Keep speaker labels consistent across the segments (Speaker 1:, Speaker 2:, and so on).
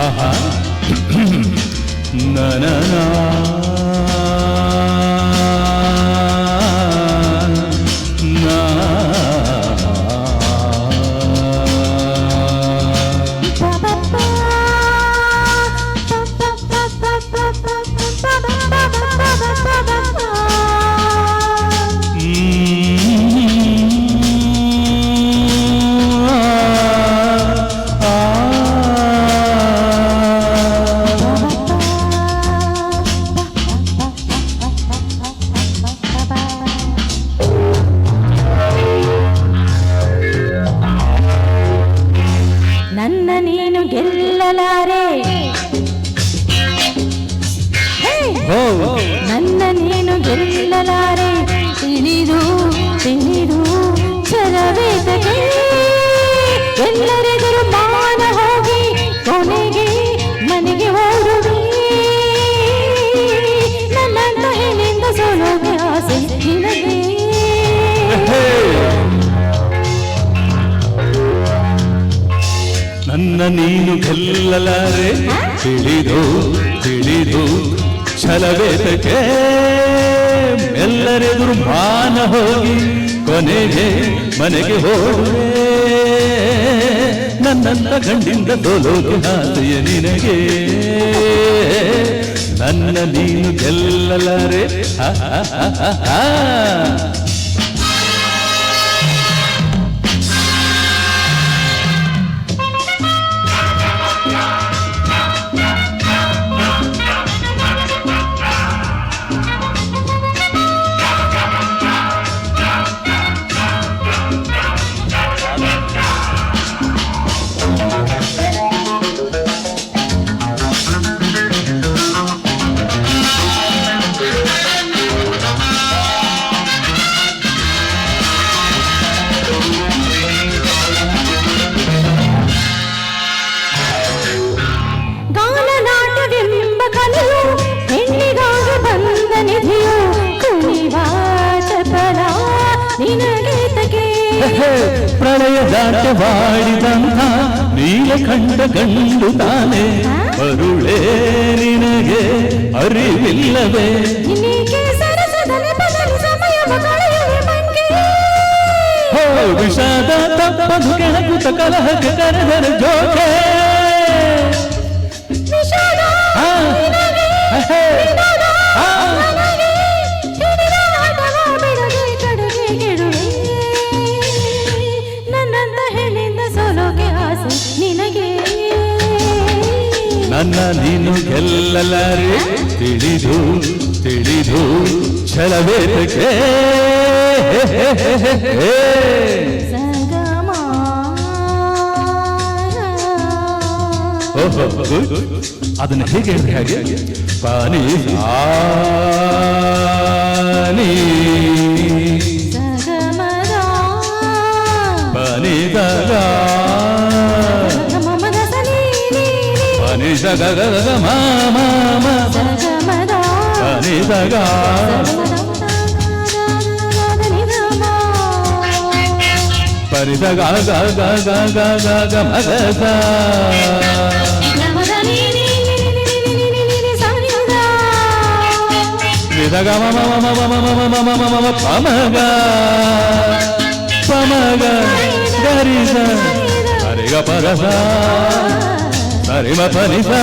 Speaker 1: ಆಹಾ ನನನಾ
Speaker 2: ನನ್ನ ನೀನು ಗೆಲ್ಲಲಾರೆ ತಿಳಿದು ತಿಳಿದು ಛಲವೇತಗೆ ಎಲ್ಲರೆದುರು ಮಾನ ಹೋಗಿ ಕೊನೆಗೆ ಮನೆಗೆ ಓಡುವೆ ನನ್ನಂತ ಹೆಣ್ಣಿಂದ ಸೋಲೋಕೆ ಆಸೆ ನಿನಗೆ
Speaker 1: ನನ್ನ ನೀನು ಗೆಲ್ಲಲಾರೆ ತಿಳಿದು ತಿಳಿದು ಛಲವೇತಕ್ಕೆ ಎಲ್ಲರೆದುರು ಮಾನ ಹೋಗಿ ಕೊನೆಗೆ ಮನೆಗೆ ಹೋಗುವೆ ನನ್ನಂತ ಗಂಡಿಂದ ಸೋಲೋಕೆ ಆಸೆಯ ನಿನಗೆ ನನ್ನ ನೀನು ಗೆಲ್ಲಲಾರೆ ಪ್ರಳಯ ದಾಟವಾಡಿದಂಥ ನೀಲಕಂಠ ಗಂಡು ತಾನೆ ಬರುಳೇ ನಿನಗೆ ಅರಿವಿಲ್ಲವೇ ವಿಷಾದ ತಪ್ಪದು ಕೆಣಕುತ ಕಲಹಕ್ಕೆ ಕರೆದರ ಜೋಕೆ ನನ್ನ ನೀನು ಗೆಲ್ಲಲಾರೆ ತಿಳಿದು ತಿಳಿದು ಛಲವೇತಕ್ಕೆ ಅದನ್ನು ಹೇಗೆ ಹಾಗೆ ಪಾನಿ ಪಾನಿ pani saga ga ga ma ma ma pani saga pani saga ga ga ga ga ga ga ma ga sa ni saga ma ma ma ma ma ma ma ma ma ma ma pa ma ga ga ri sa re ga pa ga sa Sarima panisa,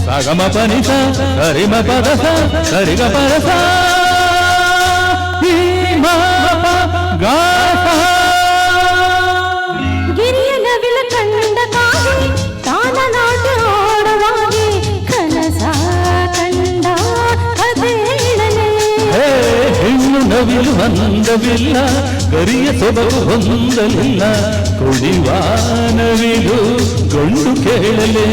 Speaker 1: sagama panisa, sarima padasa, sariga padasa, hima gasa.
Speaker 2: Giriya navil kanda kaagi, tana naatu oodavagi, kanasa kanda kadeelane.
Speaker 1: ಹೆಣ್ಣು ನವಿಲು ಹೊಂದವಿಲ್ಲ ಗರಿಯ ಸೊಬಗು ಹೊಂದಲಿಲ್ಲ ಕುಡಿವ ನವಿಲು ಗಂಡು ಕೇಳಲೆ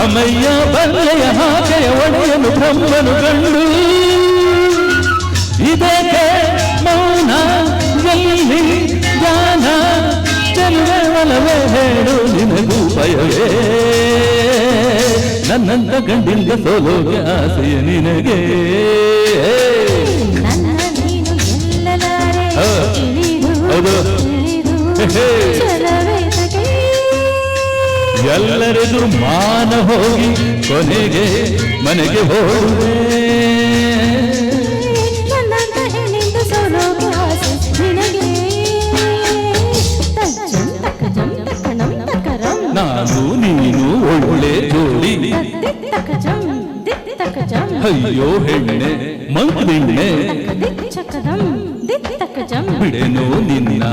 Speaker 1: ಅಮ್ಮಯ್ಯ ಬಲ್ಲೆಯ ಹಾಕೆಯ ಒಡೆಯನು ಬ್ರಹ್ಮನು ಗಂಡು ಇದಕ್ಕೆ ಮೌನ ಎಲ್ಲಿ ಜ್ಞಾನ ಚೆಲುವೆ ಒಲವೇ ಹೇಳು ನಿನಗೂ ಭಯವೇ ನನ್ನಂತ ಗಂಡಿಂದ ಸೋಲೋಗೆ ಆಸೆಯ ನಿನಗೆ
Speaker 2: ನನ್ನ ನೀನು ಗೆಲ್ಲಲಾರೆ ತಿಳಿದು
Speaker 1: ಎಲ್ಲರೆದು ಮಾನ ಹೋಗಿ ಕೊನೆಗೆ ಮನೆಗೆ ಹೋಗುವೆ
Speaker 2: ನನ್ನಂತ ಹೆಣ್ಣಿಂದು ಸೋಲೋಕೆ ಆಸೆ ನಿನಗೆ ತಜ್ಜಂ ತಕಜಂ ತಕಣಂ ತಕರಂ
Speaker 1: ನಾನು ನೀನು ಒಳ್ಳೆ ಜೋಡಿ
Speaker 2: ದಿತ್ತಕಜಂ ದಿತ್ತಕಜಂ
Speaker 1: ಅಯ್ಯೋ ಹೆಣ್ಣೆ ಮಂಕ್ಲಿಣ್ಣೆ
Speaker 2: ದಿಚ್ಚಕದಂ ದಿತ್ತಕಜಂ
Speaker 1: ಬಿಡೆನು ನಿನ್ನ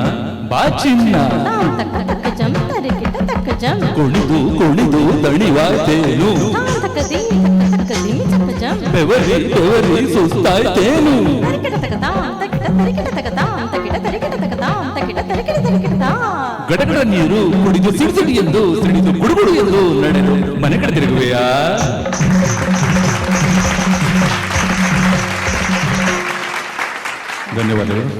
Speaker 1: ಬಾಚಿನ್ನ
Speaker 2: ತಾಂ ತಕಜಂ ತರಿಕಿಟ ತಕಜಂ
Speaker 1: ಕುಣಿದು ಕುಣಿದು ದಣಿವಾತೇನು
Speaker 2: ತಾಂ ತಕದಿ ತಕದಿ ತಕಜಂ
Speaker 1: ಬೆವರಿ ಸುಸ್ತಾಯ್ತೇನು
Speaker 2: ತರಿಕಿಟ ತಕದಾಂ ತಕಿಟ ತರಿಕಿಟ ತಕದಾಂ ತಕಿಟ ತರಿಕಿಟ ತಕದಾಂ ತಕಿಟ ತರಿಕಿಟ ತರಿಕಿಟ
Speaker 1: ಗಡಗಡ ನೀರು ಕುಡಿದು ಸಿಡಿಸಿಡಿ ಎಂದು ಸಿಡಿದು ಗುಡುಗುಡು ಎಂದು ನಡೆದು ಮನೆ ಕಡೆ ತಿರುಗುವೆಯಾ ಧನ್ಯವಾದಗಳು.